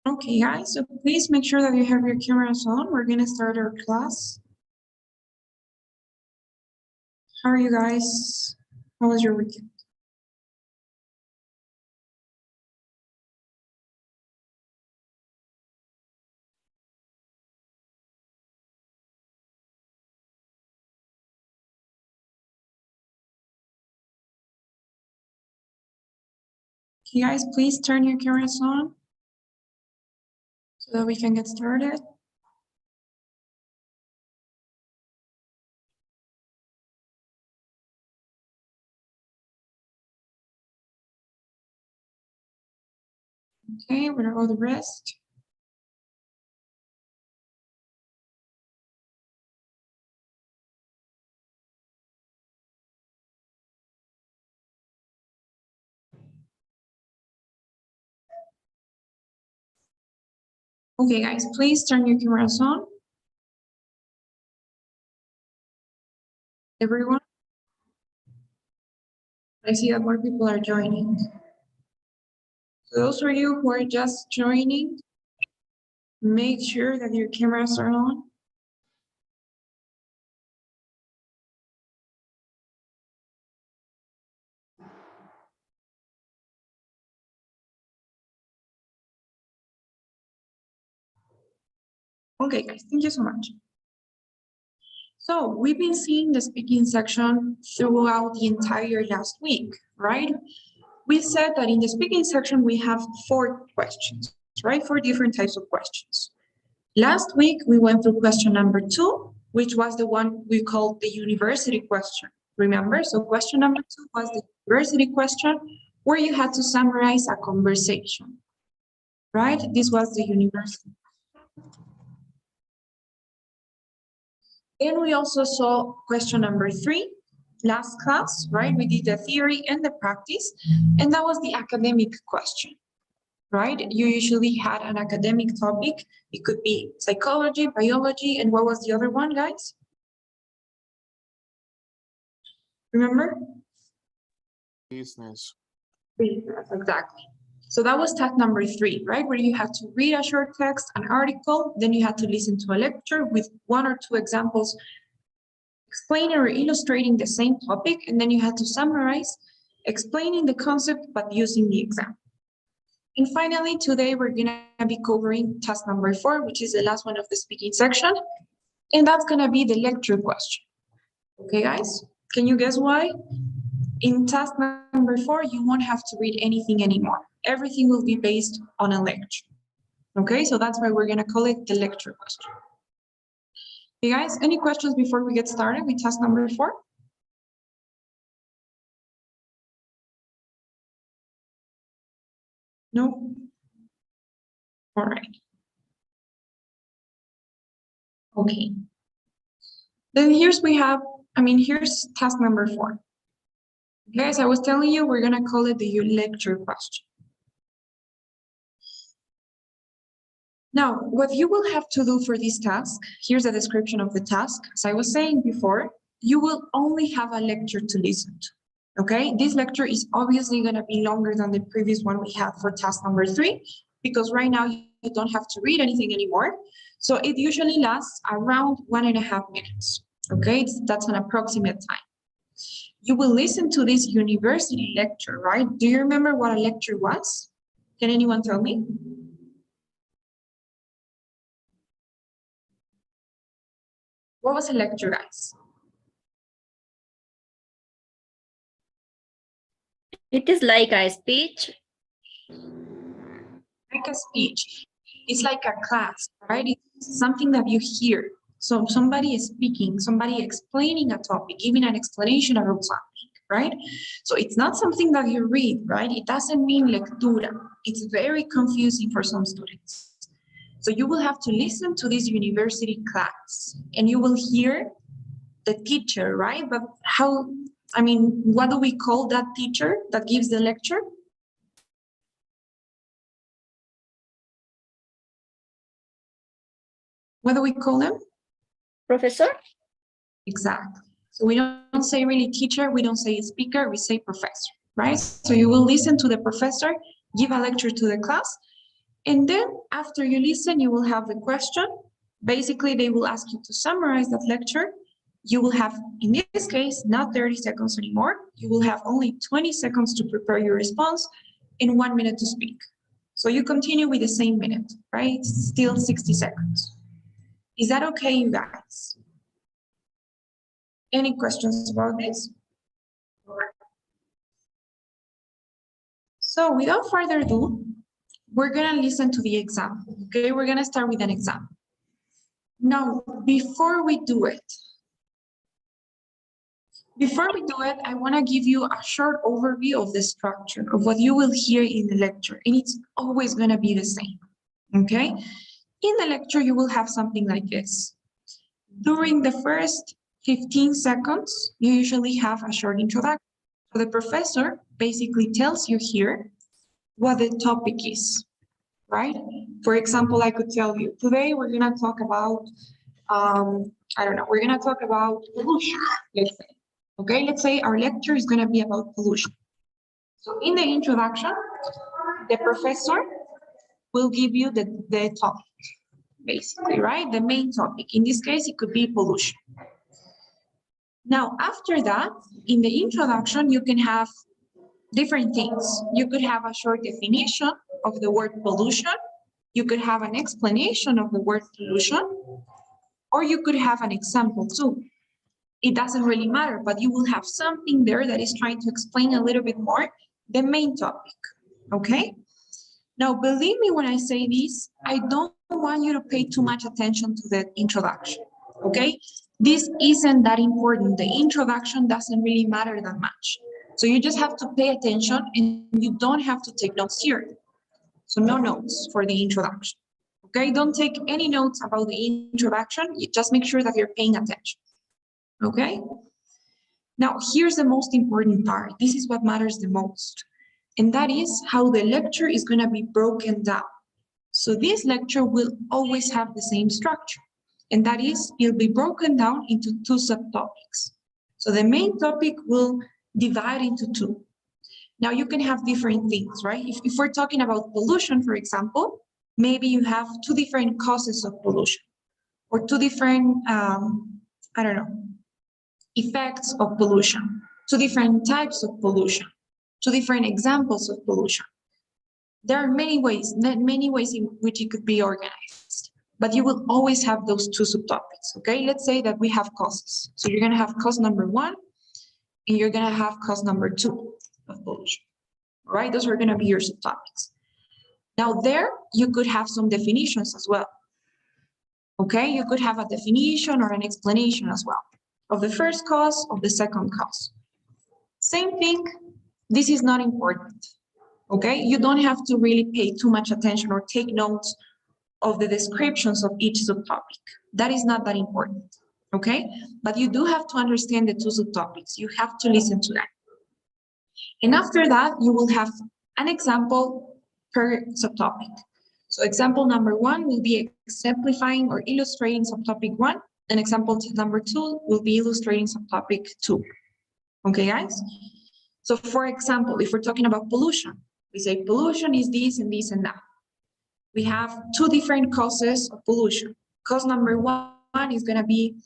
Okay, guys, so please make sure that you have your cameras on. We're gonna start our class. How are you guys? How was your weekend? Okay, guys, please turn your cameras on so that we can get started. Okay, what are all the rest? Okay, guys, please turn your cameras on. Everyone, I see that more people are joining. So those of you who are just joining, make sure that your cameras are on. Okay, guys, thank you so much. So we've been seeing the speaking section throughout the entire last week, right? We said that in the speaking section, we have 4 questions, right? 4 different types of questions. Last week, we went through question number 2, which was the one we called the university question. Remember? So question number 2 was the university question where you had to summarize a conversation, right? This was the university. And we also saw question number 3, last class, right? We did the theory and the practice, and that was the academic question, right? You usually had an academic topic. It could be psychology, biology, and what was the other one, guys? Remember? Business. Business, exactly. So that was task number 3, right? Where you had to read a short text, an article, then you had to listen to a lecture with 1 or 2 examples explaining or illustrating the same topic, and then you had to summarize, explaining the concept, but using the example. And finally, today we're gonna be covering task number 4, which is the last one of the speaking section, and that's gonna be the lecture question. Okay, guys, can you guess why? In task number 4, you won't have to read anything anymore. Everything will be based on a lecture. Okay, so that's why we're gonna call it the lecture question. Hey guys, any questions before we get started with task number 4? No? All right. Okay. Then here's task number 4. Guys, I was telling you we're gonna call it the lecture question. Now, what you will have to do for this task, here's a description of the task. As I was saying before, you will only have a lecture to listen to. Okay, this lecture is obviously going to be longer than the previous one we had for task number 3, because right now you don't have to read anything anymore. So it usually lasts around 1.5 minutes. Okay, that's an approximate time. You will listen to this university lecture, right? Do you remember what a lecture was? Can anyone tell me? What was a lecture, guys? It is like a speech. Like a speech. It's like a class, right? It's something that you hear. So somebody is speaking, somebody explaining a topic, giving an explanation about something, right? So it's not something that you read, right? It doesn't mean lectura. It's very confusing for some students. So you will have to listen to this university class and you will hear the teacher, right? But what do we call that teacher that gives the lecture? What do we call them? Professor? Exactly. So we don't say really teacher, we don't say speaker, we say professor, right? So you will listen to the professor, give a lecture to the class, And then after you listen, you will have the question. Basically, they will ask you to summarize that lecture. You will have, in this case, not 30 seconds anymore. You will have only 20 seconds to prepare your response and 1 minute to speak. So you continue with the same minute, right? Still 60 seconds. Is that okay, you guys? Any questions about this? So without further ado, we're gonna listen to the example, okay? We're gonna start with an example. Now, before we do it, I wanna give you a short overview of the structure of what you will hear in the lecture, and it's always gonna be the same, okay? In the lecture, you will have something like this. During the first 15 seconds, you usually have a short introduction. So the professor basically tells you here what the topic is, right? For example, I could tell you, today we're gonna talk about, I don't know, we're gonna talk about pollution, let's say. Okay, let's say our lecture is gonna be about pollution. So in the introduction, the professor will give you the topic, basically, right? The main topic. In this case, it could be pollution. Now, after that, in the introduction, you can have different things. You could have a short definition of the word pollution. You could have an explanation of the word pollution, or you could have an example too. It doesn't really matter, but you will have something there that is trying to explain a little bit more the main topic, okay? Now, believe me when I say this, I don't want you to pay too much attention to the introduction, okay? This isn't that important. The introduction doesn't really matter that much. So you just have to pay attention and you don't have to take notes here. So no notes for the introduction, okay? Don't take any notes about the introduction. You just make sure that you're paying attention, okay? Now, here's the most important part. This is what matters the most. And that is how the lecture is going to be broken down. So this lecture will always have the same structure. And that is, it'll be broken down into two subtopics. So the main topic will divide into two. Now you can have different things, right? If we're talking about pollution, for example, maybe you have two different causes of pollution or two different, I don't know, effects of pollution, two different types of pollution, two different examples of pollution. There are many ways in which it could be organized, but you will always have those two subtopics, okay? Let's say that we have causes. So you're gonna have cause number one, and you're gonna have cause number two of pollution, all right? Those are gonna be your subtopics. Now there, you could have some definitions as well, okay? You could have a definition or an explanation as well of the first cause, of the second cause. Same thing, this is not important, okay? You don't have to really pay too much attention or take notes of the descriptions of each subtopic. That is not that important, okay? But you do have to understand the two subtopics. You have to listen to that. And after that, you will have an example per subtopic. So example number one will be exemplifying or illustrating subtopic one, and example number two will be illustrating subtopic two. Okay, guys? So for example, if we're talking about pollution, we say pollution is this and this and that. We have two different causes of pollution. Cause number one is gonna be,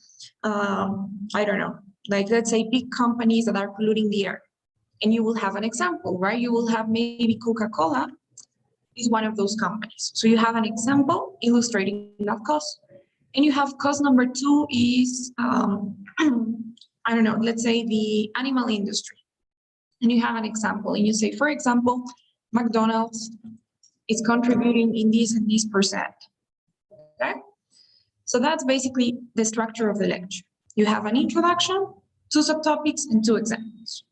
I don't know, like let's say big companies that are polluting the air. And you will have an example, right? You will have maybe Coca-Cola is one of those companies. So you have an example illustrating that cause. And you have cause number two is, I don't know, let's say the animal industry. And you have an example and you say, for example, McDonald's is contributing in this and this percent, okay? So that's basically the structure of the lecture. You have an introduction, two subtopics, and two examples.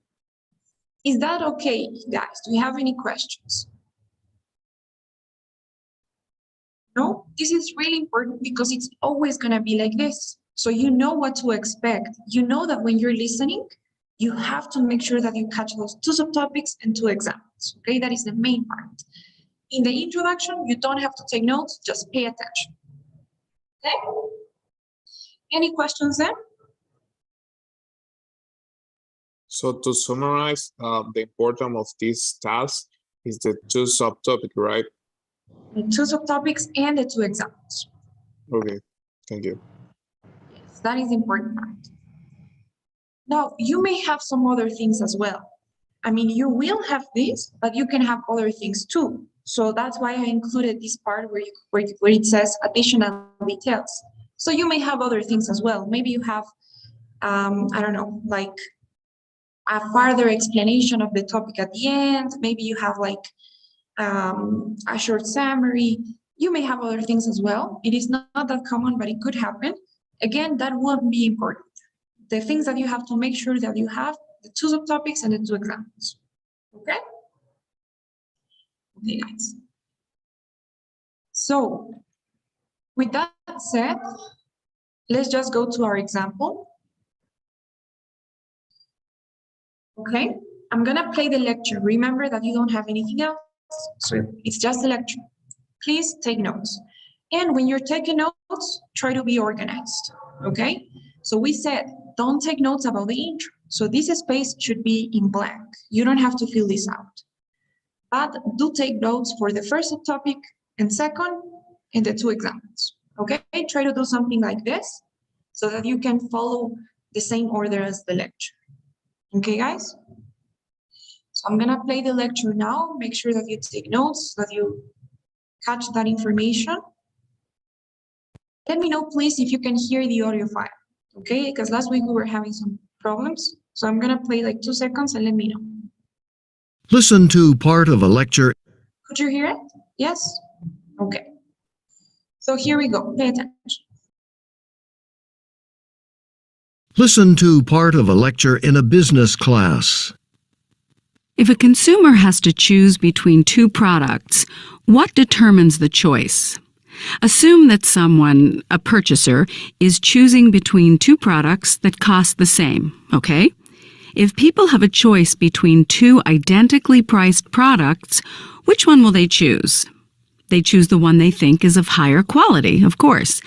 Is that okay, guys? Do you have any questions? No? This is really important because it's always gonna be like this. So you know what to expect. You know that when you're listening, you have to make sure that you catch those two subtopics and two examples, okay? That is the main part. In the introduction, you don't have to take notes, just pay attention, okay? Any questions then? So to summarize, the importance of this task is the two subtopic, right? the 2 subtopics and the 2 examples. Okay, thank you. Yes, that is the important part. Now, you may have some other things as well. I mean, you will have this, but you can have other things too. So that's why I included this part where it says additional details. So you may have other things as well. Maybe you have, I don't know, like a further explanation of the topic at the end. Maybe you have like a short summary. You may have other things as well. It is not that common, but it could happen. Again, that won't be important. The things that you have to make sure that you have the 2 subtopics and the 2 examples. Okay? Okay, guys. So, with that said, let's just go to our example. Okay? I'm gonna play the lecture. Remember that you don't have anything else, so it's just the lecture. Please take notes. And when you're taking notes, try to be organized, okay? So we said, don't take notes about the intro. So this space should be in blank. You don't have to fill this out. But do take notes for the first subtopic and second, and the 2 examples, okay? Try to do something like this so that you can follow the same order as the lecture. Okay, guys? So I'm gonna play the lecture now. Make sure that you take notes, that you catch that information. Let me know, please, if you can hear the audio file, okay? Because last week we were having some problems. So I'm gonna play like 2 seconds and let me know. Listen to part of a lecture. Could you hear it? Yes? Okay. So here we go. Pay attention. Listen to part of a lecture in a business class. If a consumer has to choose between 2 products, what determines the choice? Assume that someone, a purchaser, is choosing between 2 products that cost the same, okay? If people have a choice between 2 identically priced products, which one will they choose? They choose the one they think is of higher quality, of course.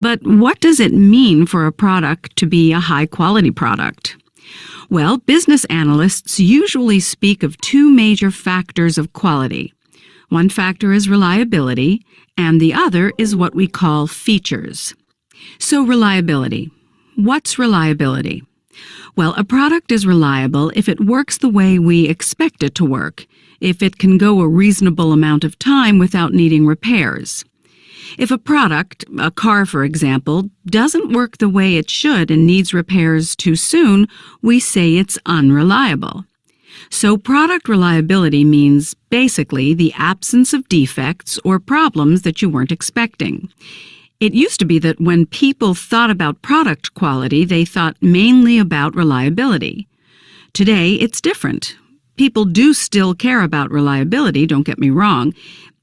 But what does it mean for a product to be a high-quality product? Well, business analysts usually speak of 2 major factors of quality. One factor is reliability, and the other is what we call features. So reliability. What's reliability? Well, a product is reliable if it works the way we expect it to work, if it can go a reasonable amount of time without needing repairs. If a product, a car for example, doesn't work the way it should and needs repairs too soon, we say it's unreliable. So product reliability means basically the absence of defects or problems that you weren't expecting. It used to be that when people thought about product quality, they thought mainly about reliability. Today, it's different. People do still care about reliability, don't get me wrong.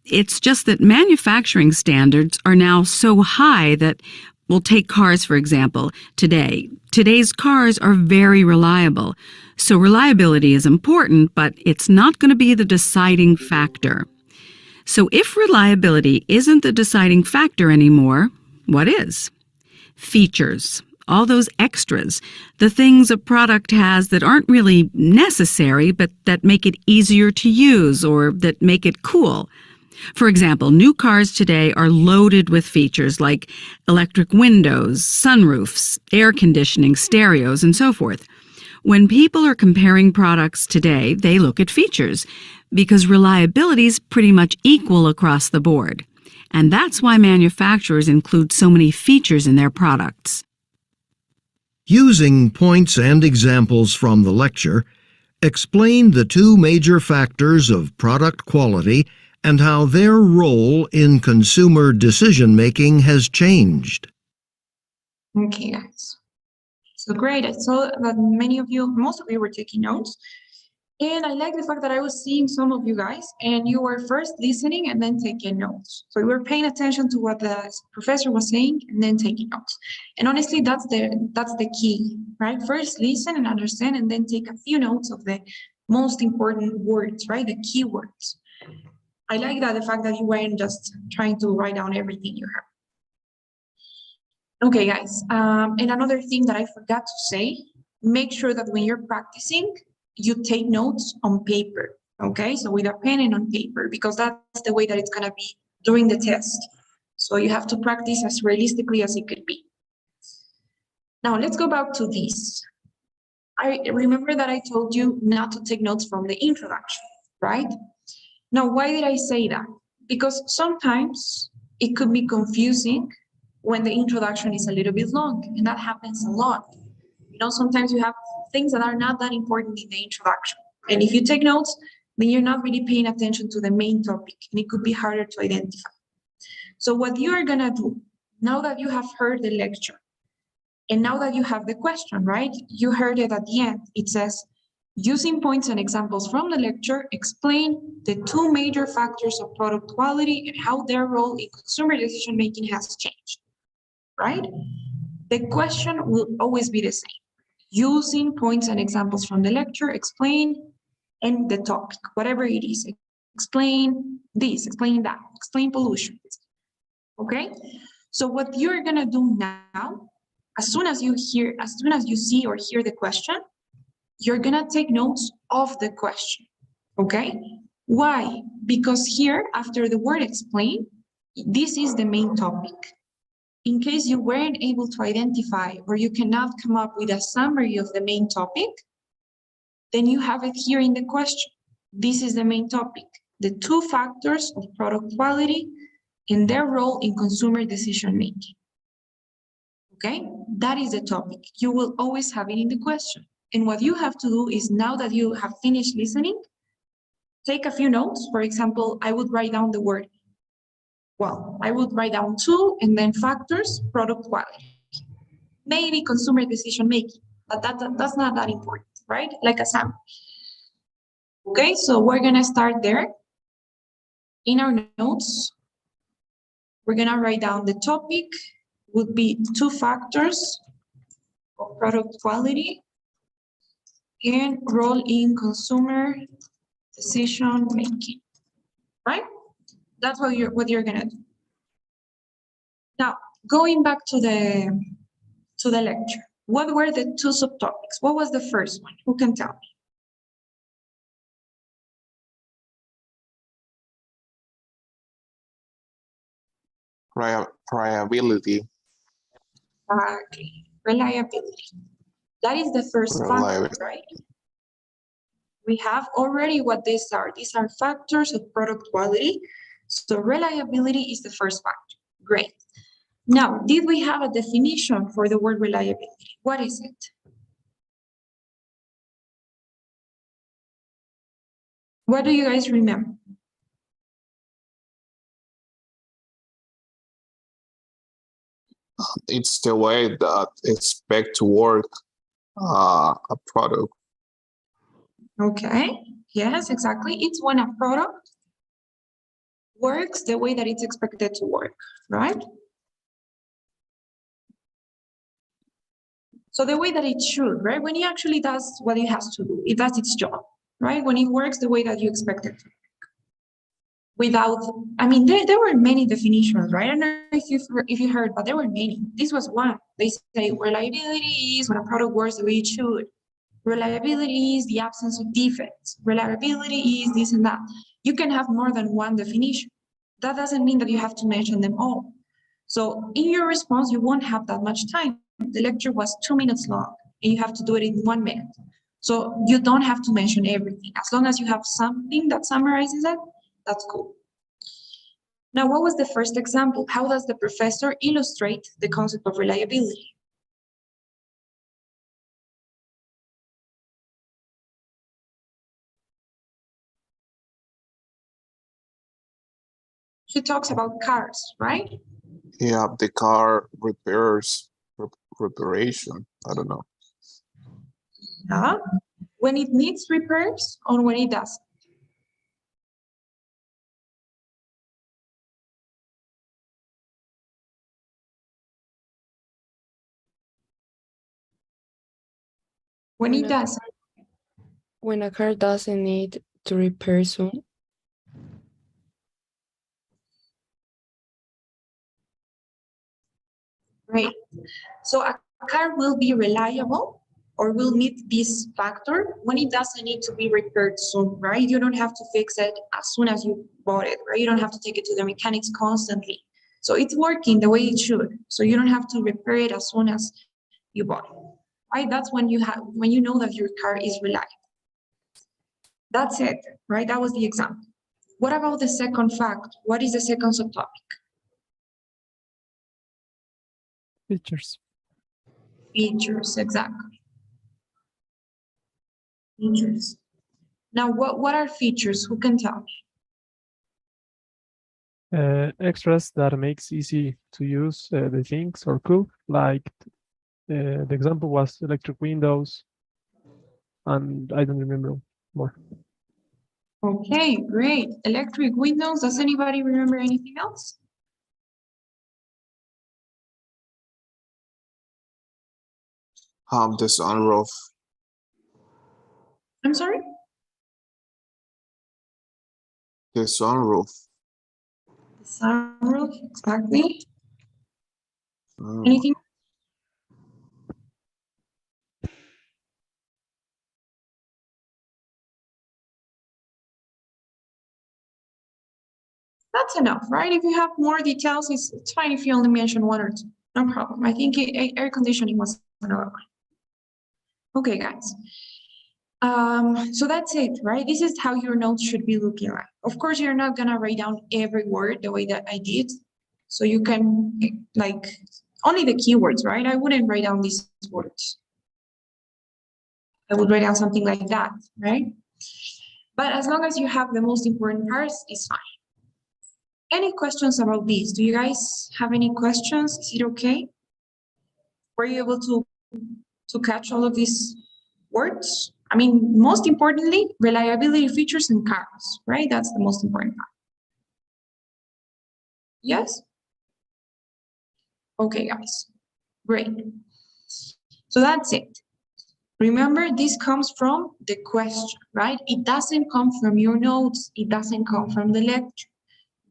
It's just that manufacturing standards are now so high that, we'll take cars for example, today. Today's cars are very reliable. So reliability is important, but it's not going to be the deciding factor. So if reliability isn't the deciding factor anymore, what is? Features. All those extras, the things a product has that aren't really necessary, but that make it easier to use or that make it cool. For example, new cars today are loaded with features like electric windows, sunroofs, air conditioning, stereos, and so forth. When people are comparing products today, they look at features because reliability is pretty much equal across the board. And that's why manufacturers include so many features in their products. Using points and examples from the lecture, explain the 2 major factors of product quality and how their role in consumer decision-making has changed. Okay, guys. So great. I saw that most of you were taking notes. And I like the fact that I was seeing some of you guys and you were first listening and then taking notes. So you were paying attention to what the professor was saying and then taking notes. And honestly, that's the key, right? First listen and understand and then take a few notes of the most important words, right? The key words. I like that, the fact that you weren't just trying to write down everything you heard. Okay, guys. And another thing that I forgot to say, make sure that when you're practicing, you take notes on paper. Okay, so with a pen and on paper, because that's the way that it's gonna be during the test. So you have to practice as realistically as it could be. Now let's go back to this. I remember that I told you not to take notes from the introduction, right? Now, why did I say that? Because sometimes it could be confusing when the introduction is a little bit long, and that happens a lot. You know, sometimes you have things that are not that important in the introduction. And if you take notes, then you're not really paying attention to the main topic, and it could be harder to identify. So what you are gonna do, now that you have heard the lecture, and now that you have the question, right? You heard it at the end. It says, using points and examples from the lecture, explain the two major factors of product quality and how their role in consumer decision-making has changed, right? The question will always be the same. Using points and examples from the lecture, explain and the topic, whatever it is. Explain this, explain that, explain pollution, okay? So what you're gonna do now, as soon as you see or hear the question, you're gonna take notes of the question, okay? Why? Because here, after the word explain, this is the main topic. In case you weren't able to identify or you cannot come up with a summary of the main topic, then you have it here in the question. This is the main topic, the two factors of product quality and their role in consumer decision-making. Okay, that is the topic. You will always have it in the question. And what you have to do is, now that you have finished listening, take a few notes. For example, I would write down the word, I would write down two and then factors, product quality. Maybe consumer decision-making, but that's not that important, right? Like a sample. Okay, so we're gonna start there. In our notes, we're gonna write down the topic would be two factors of product quality and role in consumer decision making, right? That's what you're gonna do. Now, going back to the lecture, what were the two subtopics? What was the first one? Who can tell me? Reliability. Exactly. Reliability. That is the first factor, Reliability. right? We have already what these are. These are factors of product quality. So reliability is the first factor. Great. Now, did we have a definition for the word reliability? What is it? What do you guys remember? It's the way that expect to work a product. Okay, yes, exactly. It's when a product works the way that it's expected to work, right? So the way that it should, right? When it actually does what it has to do, it does its job, right? When it works the way that you expect it to. Without, I mean, there were many definitions, right? I don't know if you heard, but there were many. This was one. They say reliability is when a product works the way it should. Reliability is the absence of defects. Reliability is this and that. You can have more than one definition. That doesn't mean that you have to mention them all. So in your response, you won't have that much time. The lecture was 2 minutes long and you have to do it in 1 minute. So you don't have to mention everything. As long as you have something that summarizes it, that's cool. Now, what was the first example? How does the professor illustrate the concept of reliability? She talks about cars, right? Yeah, the car repairs, reparation. I don't know. Yeah. When it needs repairs or when it doesn't? When it doesn't. When a car doesn't need to repair soon. Great. So a car will be reliable or will meet this factor when it doesn't need to be repaired soon, right? You don't have to fix it as soon as you bought it, right? You don't have to take it to the mechanics constantly. So it's working the way it should. So you don't have to repair it as soon as you bought it, right? That's when you know that your car is reliable. That's it, right? That was the example. What about the second fact? What is the second subtopic? Features. Features, exactly. Features. Now, what are features? Who can tell me? Extras that makes easy to use the things or cool, like the example was electric windows, and I don't remember more. Okay, great. Electric windows. Does anybody remember anything else? The sunroof. I'm sorry? The sunroof. The sunroof, exactly. Mm. Anything? That's enough, right? If you have more details, it's fine if you only mention one or two. No problem. I think air conditioning was another one. Okay, guys. So that's it, right? This is how your notes should be looking like. Of course, you're not gonna write down every word the way that I did. So you can, like, only the keywords, right? I wouldn't write down these words. I would write down something like that, right? But as long as you have the most important parts, it's fine. Any questions about this? Do you guys have any questions? Is it okay? Were you able to catch all of these words? I mean, most importantly, reliability features and cars, right? That's the most important part. Yes? Okay, guys, great. So that's it. Remember, this comes from the question, right? It doesn't come from your notes. It doesn't come from the lecture.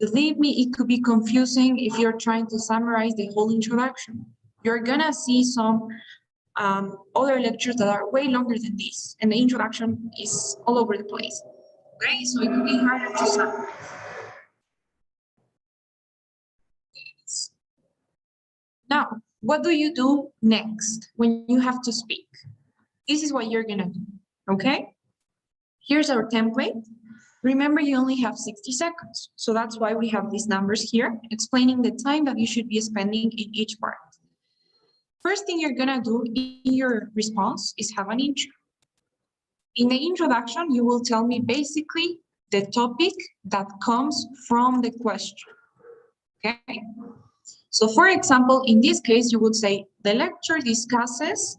Believe me, it could be confusing if you're trying to summarize the whole introduction. You're gonna see some other lectures that are way longer than this, and the introduction is all over the place. Okay, so it could be harder to summarize. Now, what do you do next when you have to speak? This is what you're gonna do, okay? Here's our template. Remember, you only have 60 seconds. So that's why we have these numbers here, explaining the time that you should be spending in each part. First thing you're gonna do in your response is have an intro. In the introduction, you will tell me basically the topic that comes from the question, okay? So for example, in this case, you would say, the lecture discusses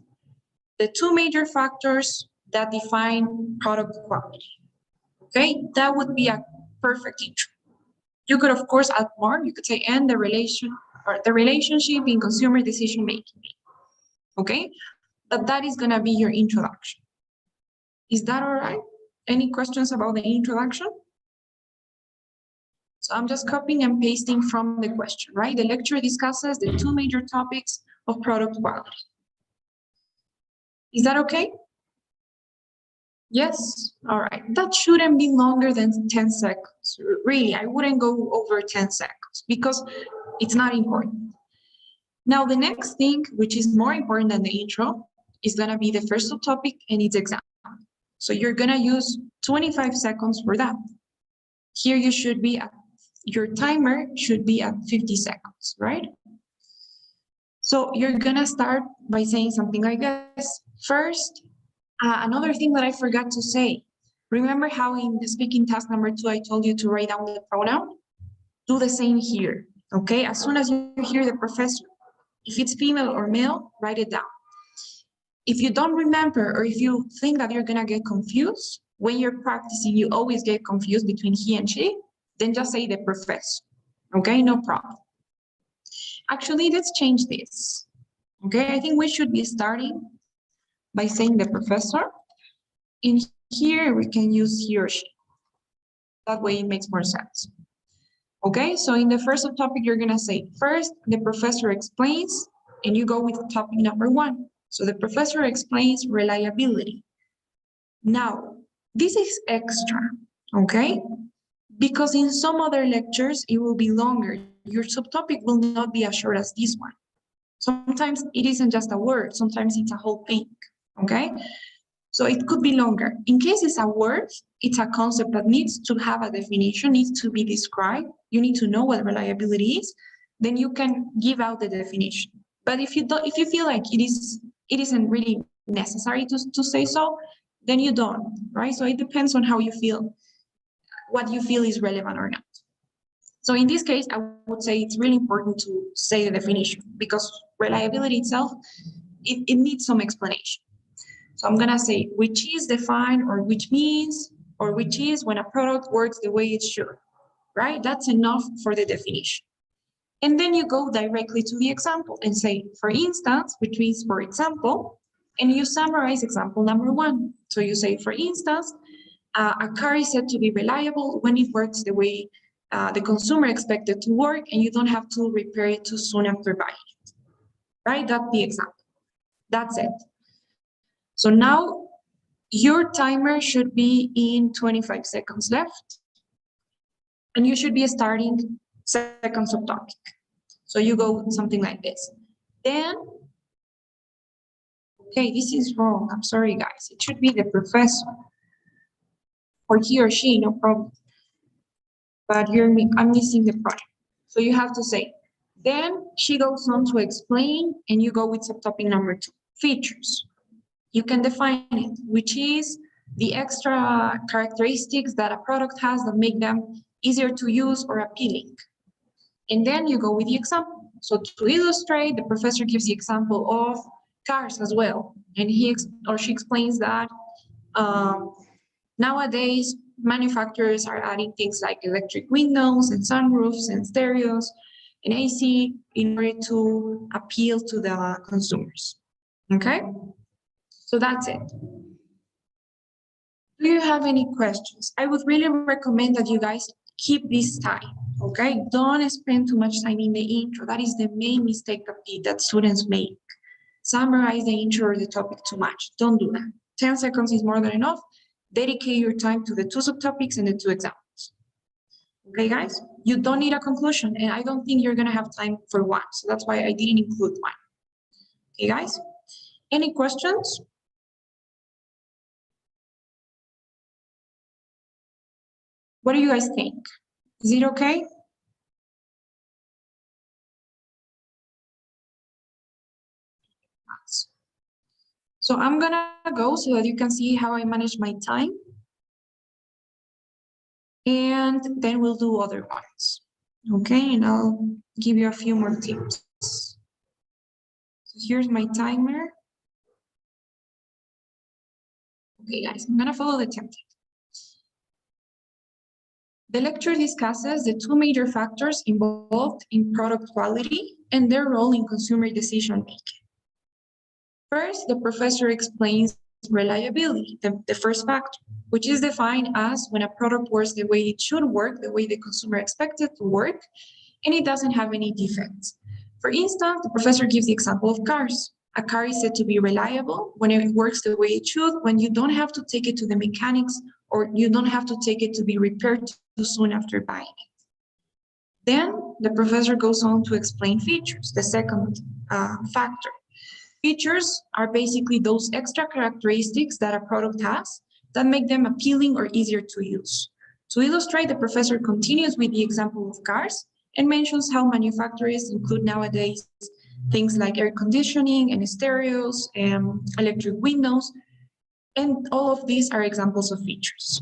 the two major factors that define product quality. Okay, that would be a perfect intro. You could, of course, add more. You could say, and the relationship in consumer decision making. Okay, but that is gonna be your introduction. Is that all right? Any questions about the introduction? So I'm just copying and pasting from the question, right? The lecture discusses the two major topics of product quality. Is that okay? Yes, all right. That shouldn't be longer than 10 seconds. Really, I wouldn't go over 10 seconds because it's not important. Now, the next thing, which is more important than the intro, is gonna be the first subtopic and its example. So you're gonna use 25 seconds for that. Here you should be at, your timer should be at 50 seconds, right? So you're gonna start by saying something like this. First, another thing that I forgot to say, remember how in the speaking task number 2, I told you to write down the pronoun? Do the same here, okay? As soon as you hear the professor, if it's female or male, write it down. If you don't remember, or if you think that you're gonna get confused, when you're practicing, you always get confused between he and she, then just say the professor, okay? No problem. Actually, let's change this, okay? I think we should be starting by saying the professor. In here, we can use he or she. That way it makes more sense. Okay, so in the first topic, you're gonna say, first, the professor explains, and you go with topic number 1. So the professor explains reliability. Now, this is extra, okay? Because in some other lectures, it will be longer. Your subtopic will not be as short as this one. Sometimes it isn't just a word, sometimes it's a whole thing, okay? So it could be longer. In case it's a word, it's a concept that needs to have a definition, needs to be described. You need to know what reliability is, then you can give out the definition. But if you feel like it isn't really necessary to say so, then you don't, right? So it depends on how you feel, what you feel is relevant or not. So in this case, I would say it's really important to say the definition because reliability itself, it needs some explanation. So I'm gonna say which is defined or which means or which is when a product works the way it should, right? That's enough for the definition. And then you go directly to the example and say, for instance, which means for example, and you summarize example number 1. So you say, for instance, a car is said to be reliable when it works the way the consumer expected to work and you don't have to repair it too soon after buying it, right? That's the example. That's it. So now your timer should be in 25 seconds left and you should be starting second subtopic. So you go something like this. Then, okay, this is wrong. I'm sorry, guys. It should be the professor or he or she, no problem. But I'm missing the project. So you have to say, then she goes on to explain and you go with subtopic number 2, features. You can define it, which is the extra characteristics that a product has that make them easier to use or appealing. And then you go with the example. So to illustrate, the professor gives the example of cars as well. And he or she explains that nowadays, manufacturers are adding things like electric windows and sunroofs and stereos and AC in order to appeal to the consumers. Okay? So that's it. Do you have any questions? I would really recommend that you guys keep this time, okay? Don't spend too much time in the intro. That is the main mistake that students make. Summarize the intro or the topic too much. Don't do that. 10 seconds is more than enough. Dedicate your time to the 2 subtopics and the 2 examples. Okay, guys? You don't need a conclusion, and I don't think you're gonna have time for one. So that's why I didn't include one. Okay, guys? Any questions? What do you guys think? Is it okay? So I'm gonna go so that you can see how I manage my time. And then we'll do other ones. Okay, and I'll give you a few more tips. So here's my timer. Okay, guys, I'm gonna follow the template. The lecture discusses the 2 major factors involved in product quality and their role in consumer decision making. First, the professor explains reliability, the first factor, which is defined as when a product works the way it should work, the way the consumer expected to work, and it doesn't have any defects. For instance, the professor gives the example of cars. A car is said to be reliable when it works the way it should, when you don't have to take it to the mechanics or you don't have to take it to be repaired too soon after buying it. Then the professor goes on to explain features, the second factor. Features are basically those extra characteristics that a product has that make them appealing or easier to use. To illustrate, the professor continues with the example of cars and mentions how manufacturers include nowadays things like air conditioning and stereos and electric windows, and all of these are examples of features.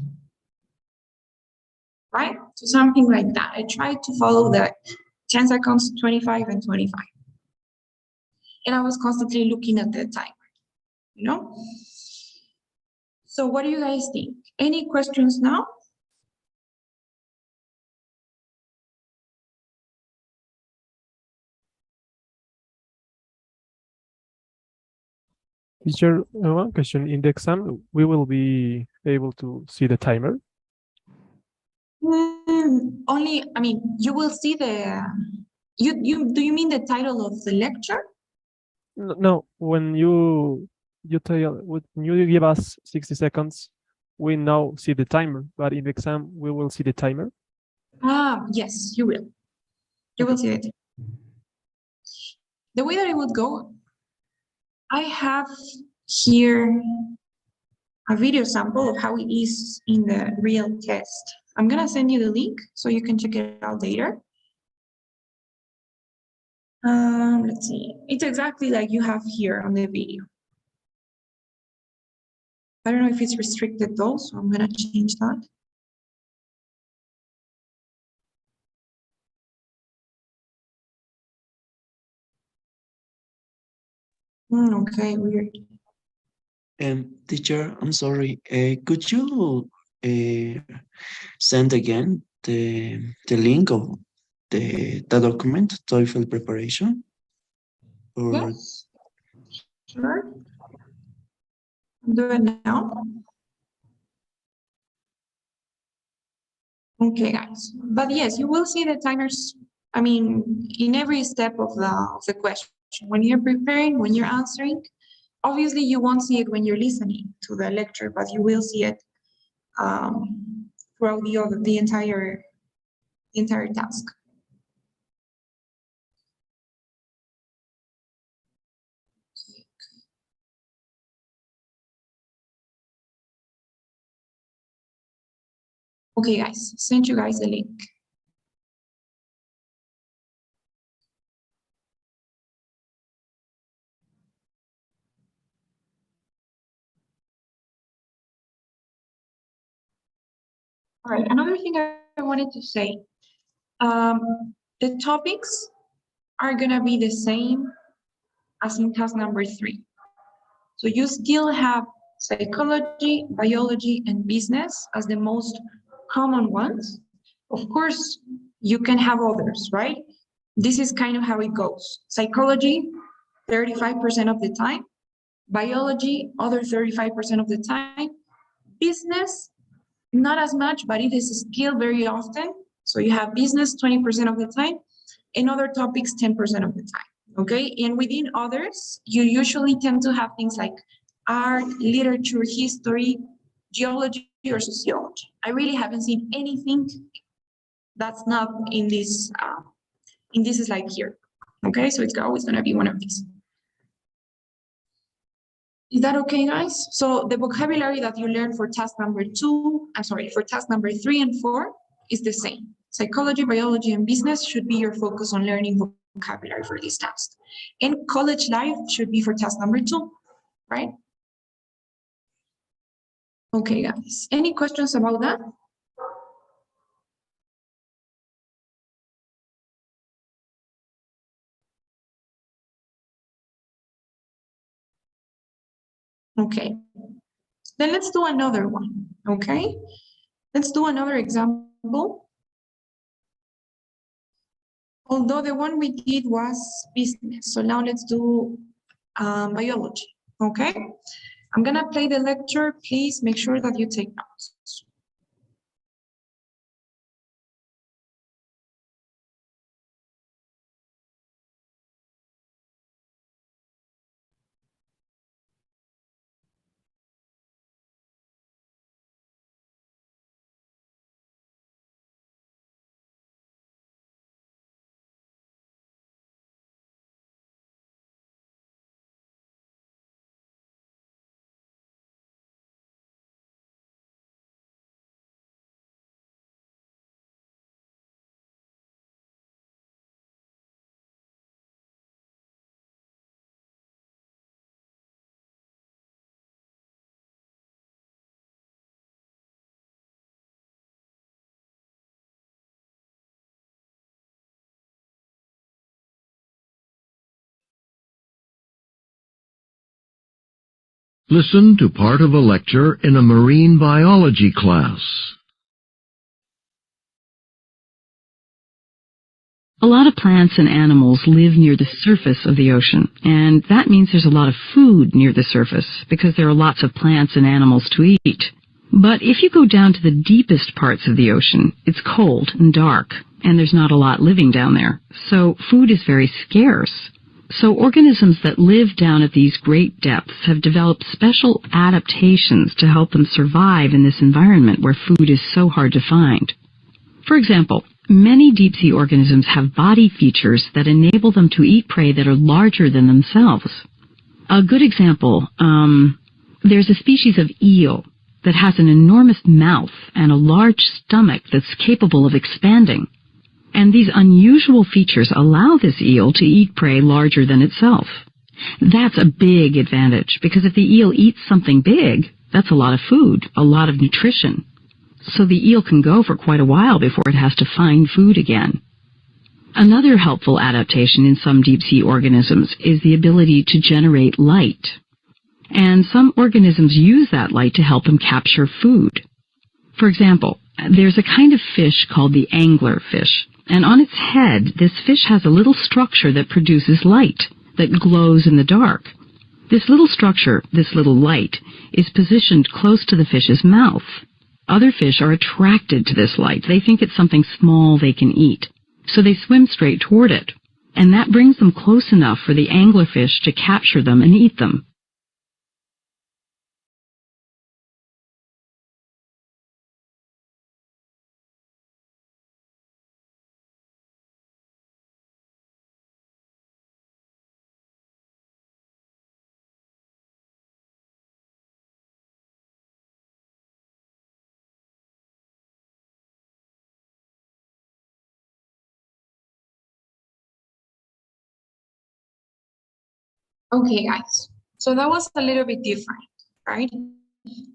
Right? So something like that. I tried to follow the 10 seconds, 25 and 25. And I was constantly looking at the timer, you know? So what do you guys think? Any questions now? Teacher, one question. In the exam, we will be able to see the timer? Only, I mean, you will see the, do you mean the title of the lecture? No, when when you give us 60 seconds, we now see the timer, but in the exam we will see the timer. Yes, you will. You will see it. The way that it would go, I have here a video sample of how it is in the real test. I'm gonna send you the link so you can check it out later. Let's see. It's exactly like you have here on the video. I don't know if it's restricted though, so I'm gonna change that. Okay, weird. Teacher, I'm sorry. Could you send again the link of the document, TOEFL preparation? Or Yes, sure. Do it now. Okay, guys. But yes, you will see the timers, I mean, in every step of the question. When you're preparing, when you're answering, obviously you won't see it when you're listening to the lecture, but you will see it throughout the entire task. Okay, guys, send you guys the link. All right, another thing I wanted to say, the topics are gonna be the same as in task number 3. So you still have psychology, biology, and business as the most common ones. Of course, you can have others, right? This is kind of how it goes. Psychology, 35% of the time. Biology, other 35% of the time. Business, not as much, but it is a skill very often. So you have business 20% of the time, and other topics 10% of the time. Okay, and within others, you usually tend to have things like art, literature, history, geology, or sociology. I really haven't seen anything that's not in this slide here. Okay, so it's always going to be one of these. Is that okay, guys? So the vocabulary that you learn for task number 3 and 4 is the same. Psychology, biology, and business should be your focus on learning vocabulary for this task. And college life should be for task number 2, right? Okay, guys. Any questions about that? Okay. Then let's do another one, okay? Let's do another example. Although the one we did was business, so now let's do biology, okay? I'm gonna play the lecture. Please make sure that you take notes. Listen to part of a lecture in a marine biology class. A lot of plants and animals live near the surface of the ocean, and that means there's a lot of food near the surface because there are lots of plants and animals to eat. But if you go down to the deepest parts of the ocean, it's cold and dark, and there's not a lot living down there, so food is very scarce. So organisms that live down at these great depths have developed special adaptations to help them survive in this environment where food is so hard to find. For example, many deep-sea organisms have body features that enable them to eat prey that are larger than themselves. A good example, there's a species of eel that has an enormous mouth and a large stomach that's capable of expanding. And these unusual features allow this eel to eat prey larger than itself. That's a big advantage, because if the eel eats something big, that's a lot of food, a lot of nutrition. So the eel can go for quite a while before it has to find food again. Another helpful adaptation in some deep-sea organisms is the ability to generate light. And some organisms use that light to help them capture food. For example, there's a kind of fish called the anglerfish. And on its head, this fish has a little structure that produces light, that glows in the dark. This little structure, this little light, is positioned close to the fish's mouth. Other fish are attracted to this light. They think it's something small they can eat. So they swim straight toward it. And that brings them close enough for the anglerfish to capture them and eat them. Okay, guys. So that was a little bit different, right?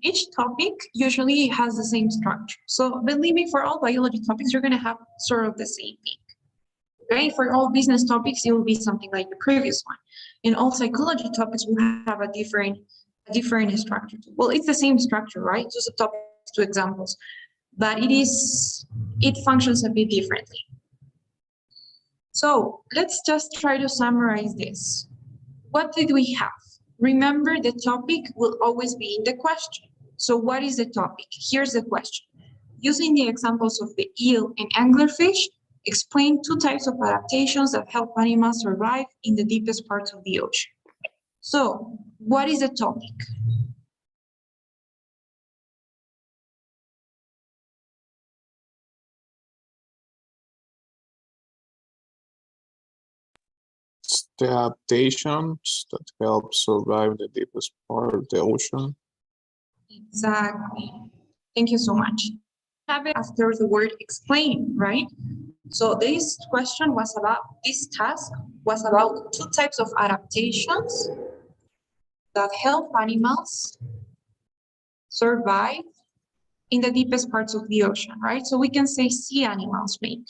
Each topic usually has the same structure. So believe me, for all biology topics, you're going to have sort of the same thing. Okay, for all business topics, it will be something like the previous one. In all psychology topics, we have a different structure. Well, it's the same structure, right? Just a topic, two examples, but it functions a bit differently. So let's just try to summarize this. What did we have? Remember, the topic will always be in the question. So what is the topic? Here's the question. Using the examples of the eel and anglerfish, explain two types of adaptations that help animals survive in the deepest parts of the ocean. So, what is the topic? It's the adaptations that help survive the deepest part of the ocean. Exactly. Thank you so much. Have it after the word explain, right? So this question was about, this task was about two types of adaptations that help animals survive in the deepest parts of the ocean, right? So we can say sea animals maybe.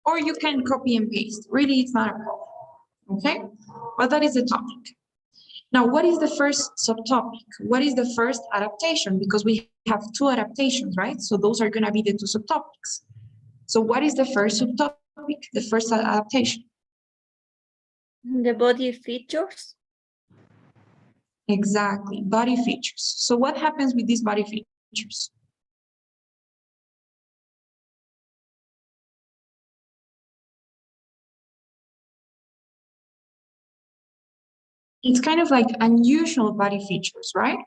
Or you can copy and paste. Really, it's not a problem, okay? But that is the topic. Now, what is the first subtopic? What is the first adaptation? Because we have two adaptations, right? So those are going to be the two subtopics. So what is the first subtopic, the first adaptation? The body features. Exactly, body features. So what happens with these body features? It's kind of like unusual body features, right?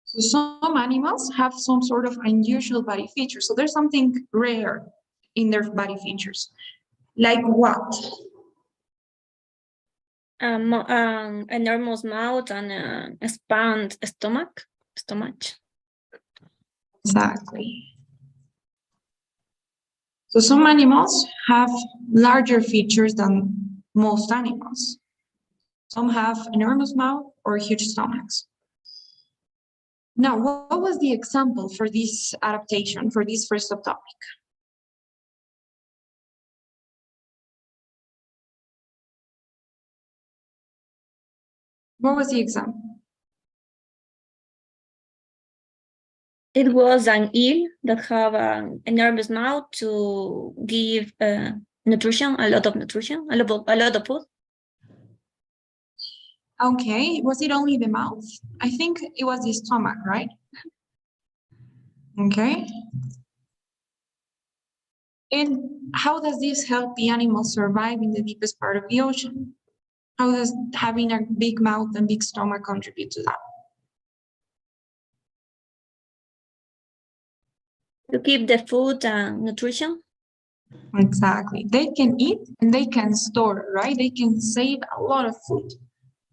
So some animals have some sort of unusual body features. So there's something rare in their body features. Like what? Enormous mouth and expand stomach. Exactly. So some animals have larger features than most animals. Some have enormous mouth or huge stomachs. Now, what was the example for this adaptation, for this first subtopic? What was the example? It was an eel that have an enormous mouth to give nutrition, a lot of nutrition, a lot of food. Okay, was it only the mouth? I think it was the stomach, right? Okay. And how does this help the animals survive in the deepest part of the ocean? How does having a big mouth and big stomach contribute to that? To keep the food and nutrition. Exactly. They can eat and they can store, right? They can save a lot of food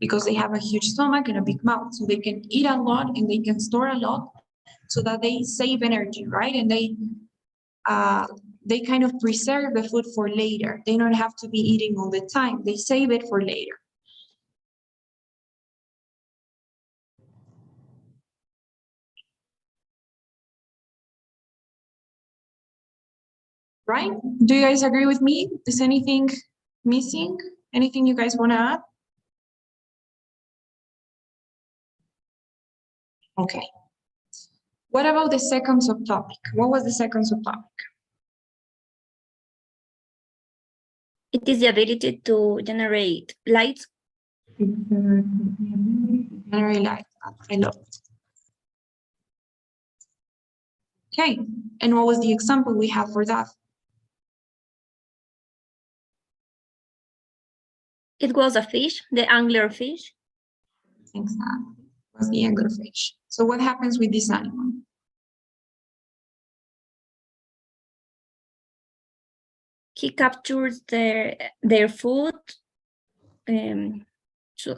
because they have a huge stomach and a big mouth. So they can eat a lot and they can store a lot so that they save energy, right? And they kind of preserve the food for later. They don't have to be eating all the time. They save it for later. Right? Do you guys agree with me? Is anything missing? Anything you guys want to add? Okay. What about the second subtopic? What was the second subtopic? It is the ability to generate light. Generate light. I love it. Okay. And what was the example we have for that? It was a fish, the angler fish. Exactly. It was the anglerfish. So what happens with this animal? He captures their food. So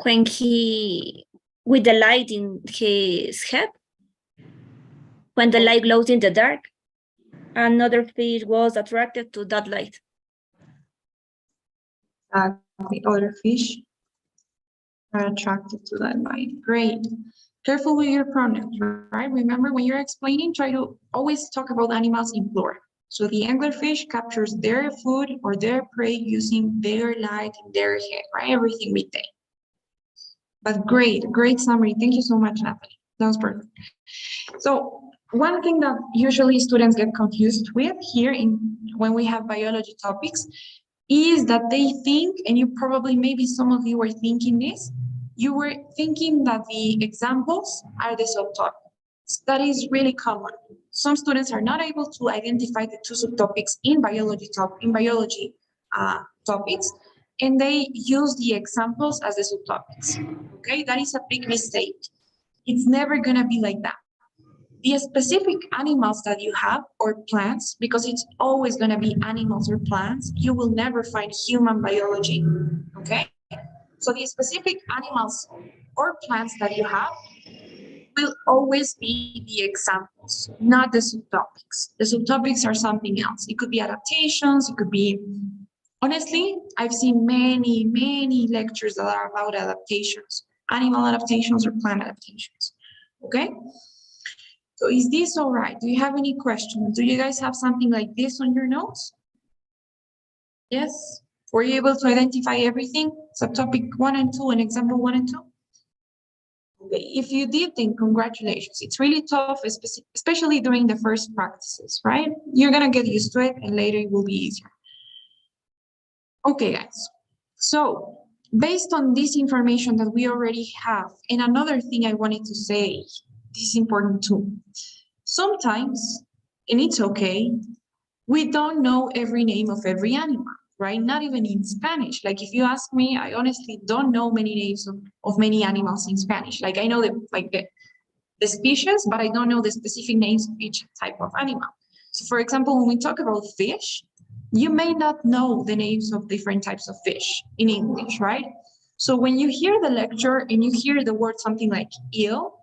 when he, with the light in his head, when the light glows in the dark, another fish was attracted to that light. The other fish are attracted to that light. Great. Careful with your pronouns, right? Remember, when you're explaining, try to always talk about animals in plural. So the anglerfish captures their food or their prey using their light in their head, right? Everything we say. But great summary. Thank you so much, Natalie. That was perfect. So one thing that usually students get confused with here when we have biology topics is that they think, and you probably, maybe some of you were thinking this, you were thinking that the examples are the subtopics. That is really common. Some students are not able to identify the two subtopics in biology topics, and they use the examples as the subtopics. Okay, that is a big mistake. It's never gonna be like that. The specific animals that you have or plants, because it's always going to be animals or plants, you will never find human biology, okay? So the specific animals or plants that you have will always be the examples, not the subtopics. The subtopics are something else. It could be adaptations, it could be, honestly, I've seen many lectures that are about adaptations, animal adaptations or plant adaptations, okay? So is this all right? Do you have any questions? Do you guys have something like this on your notes? Yes? Were you able to identify everything? Subtopic 1 and 2 and example 1 and 2? Okay, if you did, then congratulations. It's really tough, especially during the first practices, right? You're gonna get used to it and later it will be easier. Okay, guys. So based on this information that we already have, and another thing I wanted to say, this is important too. Sometimes, and it's okay, we don't know every name of every animal, right? Not even in Spanish. Like if you ask me, I honestly don't know many names of many animals in Spanish. Like I know the species, but I don't know the specific names of each type of animal. So for example, when we talk about fish, you may not know the names of different types of fish in English, right? So when you hear the lecture and you hear the word something like eel,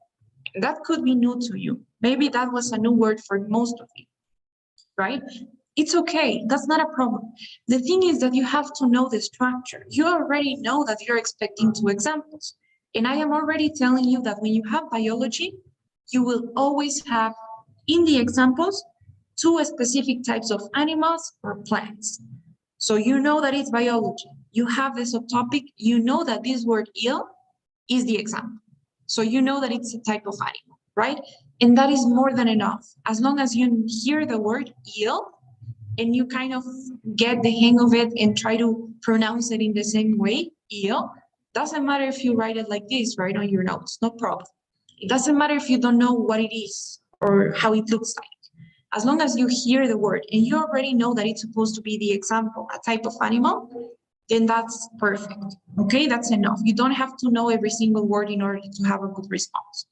that could be new to you. Maybe that was a new word for most of you, right? It's okay, that's not a problem. The thing is that you have to know the structure. You already know that you're expecting two examples. And I am already telling you that when you have biology, you will always have in the examples two specific types of animals or plants. So you know that it's biology. You have the subtopic, you know that this word eel is the example. So you know that it's a type of animal, right? And that is more than enough. As long as you hear the word eel and you kind of get the hang of it and try to pronounce it in the same way, eel, doesn't matter if you write it like this, right on your notes, no problem. It doesn't matter if you don't know what it is or how it looks like. as long as you hear the word and you already know that it's supposed to be the example, a type of animal, then that's perfect. Okay, that's enough. You don't have to know every single word in order to have a good response.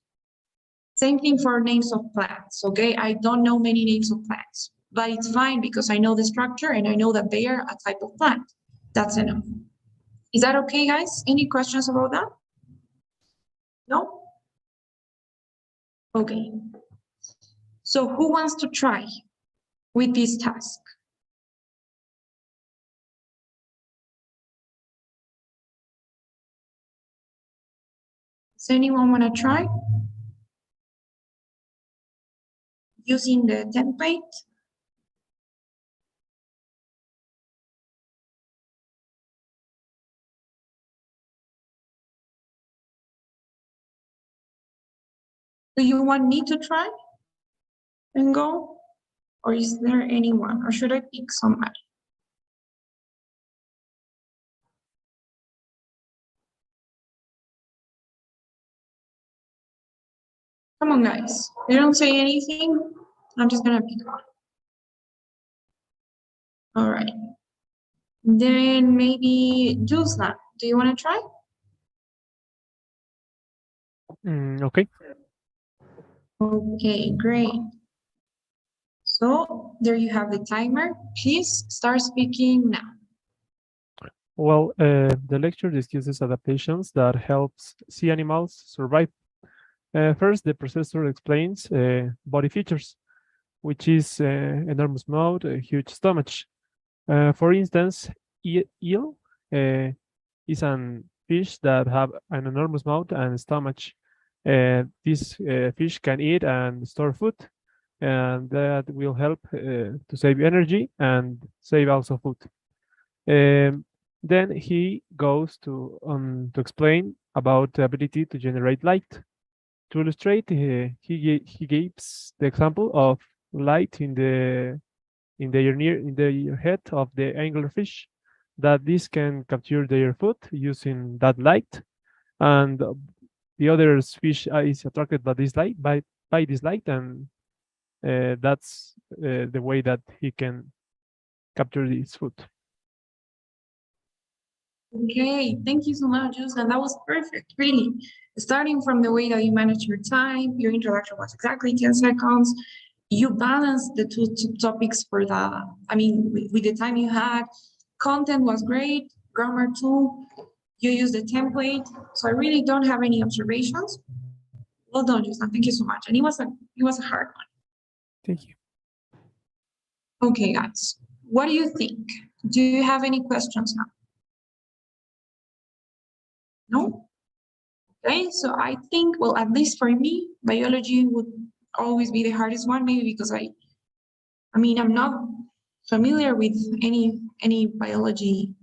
Same thing for names of plants, okay? I don't know many names of plants, but it's fine because I know the structure and I know that they are a type of plant. That's enough. Is that okay, guys? Any questions about that? No? Okay. So who wants to try with this task? Does anyone want to try? Using the template? Do you want me to try and go? Or is there anyone? Or should I pick somebody? Come on, guys. They don't say anything. I'm just gonna pick one. All right. Then maybe Jusla, do you want to try? Okay. Okay, great. So there you have the timer. Please start speaking now. Well, the lecture discusses adaptations that helps sea animals survive. First, the professor explains body features, which is enormous mouth, a huge stomach. For instance, eel is an fish that have an enormous mouth and stomach. This fish can eat and store food, and that will help to save energy and save also food. Then he goes to explain about the ability to generate light. To illustrate, he gives the example of light in the head of the anglerfish, that this can capture their food using that light, and the other fish is attracted by this light, by this light, and that's the way that he can capture this food. Okay, thank you so much, Jusla. That was perfect, really. Starting from the way that you manage your time, your introduction was exactly 10 seconds. You balanced the two topics for the, with the time you had. Content was great, grammar too. You used the template. So I really don't have any observations. Well done, Jusla. Thank you so much. And it was a hard one. Thank you. Okay, guys, what do you think? Do you have any questions now? No? Okay, so I think, well, at least for me, biology would always be the hardest one, maybe because I'm not familiar with any biology.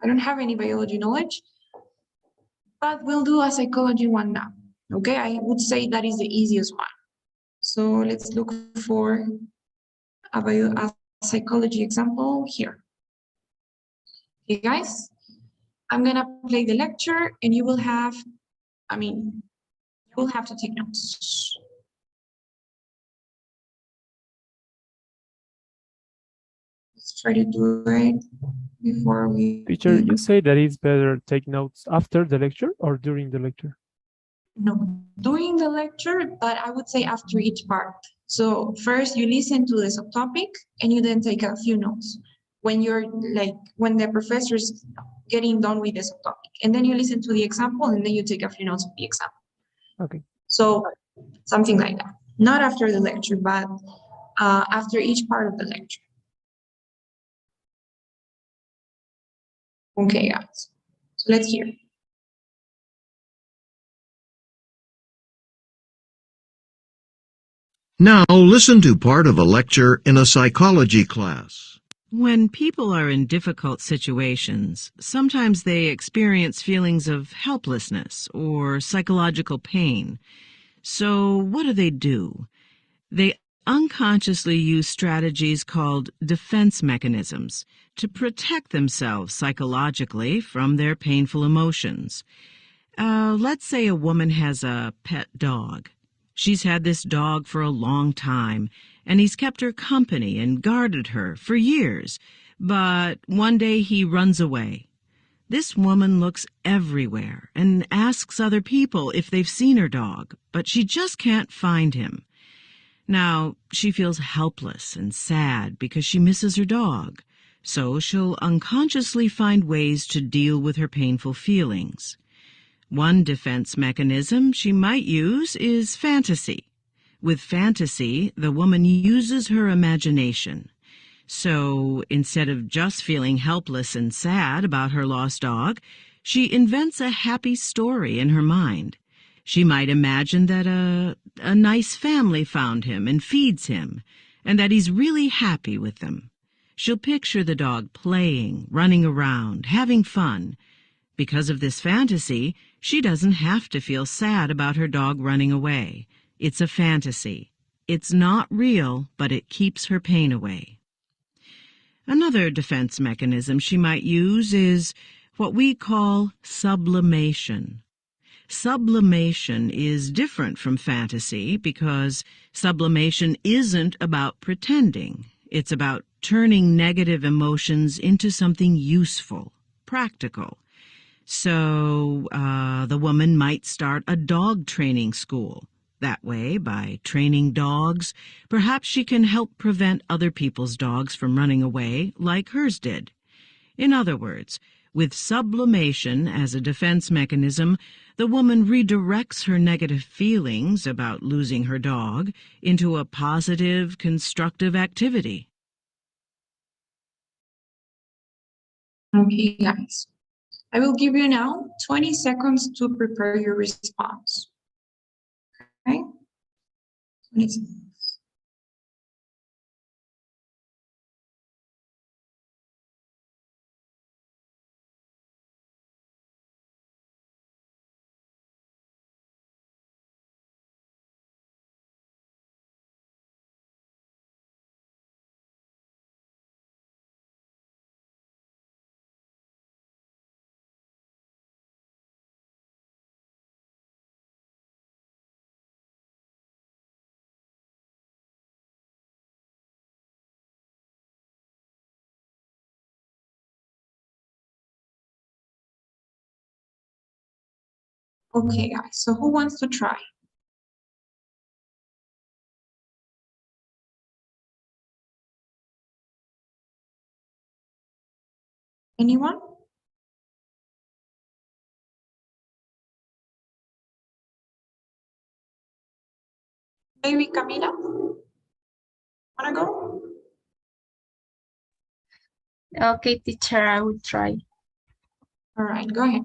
I don't have any biology knowledge, but we'll do a psychology one now. Okay, I would say that is the easiest one. So let's look for a psychology example here. Okay, guys, I'm gonna play the lecture and you will have, you will have to take notes. Let's try to do it before we... Teacher, you say that it's better take notes after the lecture or during the lecture? No, during the lecture, but I would say after each part. So first you listen to the subtopic and you then take a few notes when when the professor's getting done with the subtopic, and then you listen to the example and then you take a few notes of the example. Okay. So something like that. Not after the lecture, but after each part of the lecture. Okay, guys. So let's hear. Now listen to part of a lecture in a psychology class. When people are in difficult situations, sometimes they experience feelings of helplessness or psychological pain. So what do? They unconsciously use strategies called defense mechanisms to protect themselves psychologically from their painful emotions. Let's say a woman has a pet dog. She's had this dog for a long time, and he's kept her company and guarded her for years, but one day he runs away. This woman looks everywhere and asks other people if they've seen her dog, but she just can't find him. Now, she feels helpless and sad because she misses her dog, so she'll unconsciously find ways to deal with her painful feelings. One defense mechanism she might use is fantasy. With fantasy, the woman uses her imagination. So, instead of just feeling helpless and sad about her lost dog, she invents a happy story in her mind. She might imagine that a nice family found him and feeds him, and that he's really happy with them. She'll picture the dog playing, running around, having fun. Because of this fantasy, she doesn't have to feel sad about her dog running away. It's a fantasy. It's not real, but it keeps her pain away. Another defense mechanism she might use is what we call sublimation. Sublimation is different from fantasy because sublimation isn't about pretending. It's about turning negative emotions into something useful, practical. So the woman might start a dog training school. That way, by training dogs, perhaps she can help prevent other people's dogs from running away like hers did. In other words, with sublimation as a defense mechanism, the woman redirects her negative feelings about losing her dog into a positive, constructive activity. Okay, guys. I will give you now 20 seconds to prepare your response. Okay? 20 seconds. Okay, guys, so who wants to try? Anyone? Maybe Camila? Wanna go? Okay, teacher, I will try. All right, go ahead.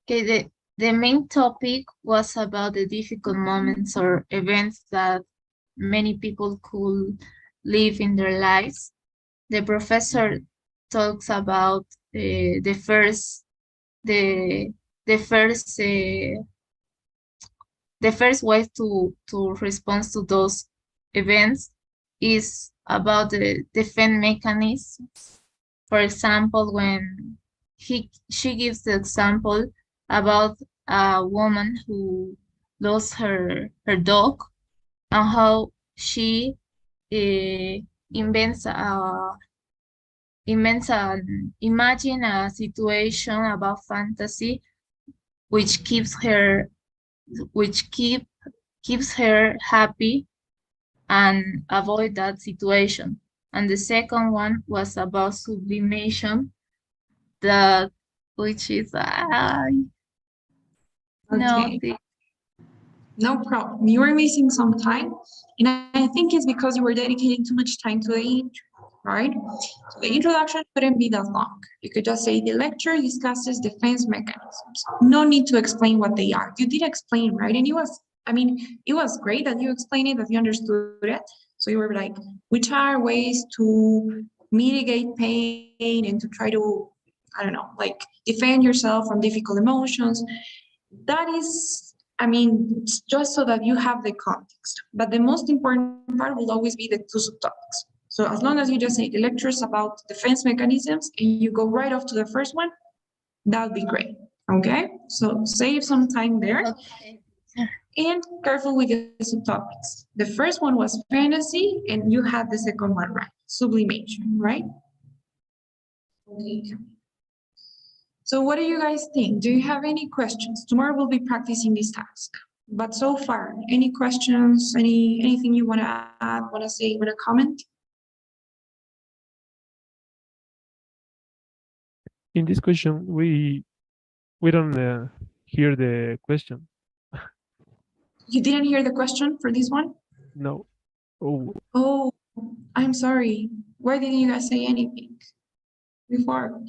Okay, the main topic was about the difficult moments or events that many people could live in their lives. The professor talks about the first way to respond to those events is about the defense mechanism. For example, when she gives the example about a woman who lost her dog and how she imagine a situation about fantasy which keeps her happy and avoid that situation. And the second one was about sublimation, which is Okay. No problem. You were missing some time, and I think it's because you were dedicating too much time to the intro, right? So the introduction couldn't be that long. You could just say the lecture discusses defense mechanisms. No need to explain what they are. You did explain, right? And it was great that you explained it, that you understood it. So you were like, which are ways to mitigate pain and to try to, I don't know, like defend yourself from difficult emotions. That is, just so that you have the context. But the most important part will always be the two subtopics. So as long as you just say the lectures about defense mechanisms and you go right off to the first one, that would be great. Okay? So save some time there. Okay. And careful with the subtopics. The first one was fantasy, and you had the second one right, sublimation, right? Okay. So what do you guys think? Do you have any questions? Tomorrow we'll be practicing this task. But so far, any questions, anything you want to add, want to say, want to comment? In this question, we don't hear the question. You didn't hear the question for this one? No. Oh, Oh, I'm sorry. Why didn't you guys say anything before?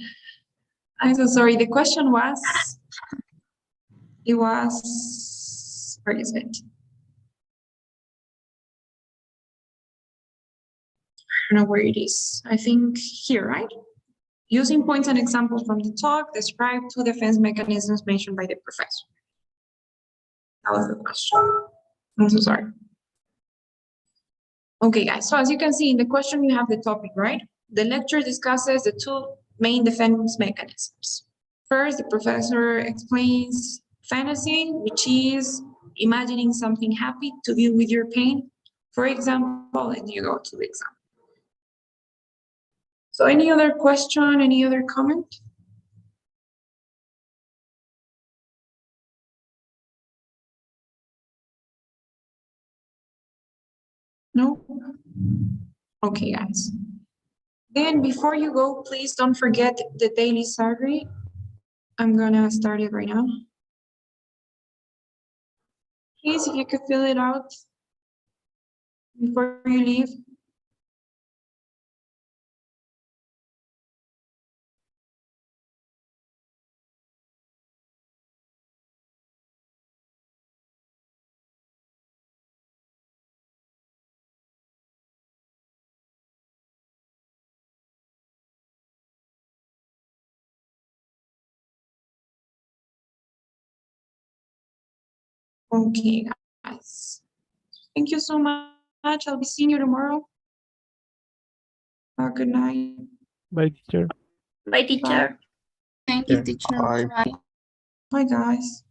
I'm so sorry. The question was, where is it? I don't know where it is. I think here, right? Using points and examples from the talk, describe two defense mechanisms mentioned by the professor. That was the question. I'm so sorry. Okay, guys, so as you can see in the question, you have the topic, right? The lecture discusses the two main defense mechanisms. First, the professor explains fantasy, which is imagining something happy to deal with your pain, for example, and you go to the example. So any other question, any other comment? No? Okay, guys. Then before you go, please don't forget the daily survey. I'm gonna start it right now. Please, if you could fill it out before you leave. Okay, guys. Thank you so much. I'll be seeing you tomorrow. Good night. bye, teacher. Bye, teacher. Thank you, Yeah. teacher. Bye. Bye. Bye, guys.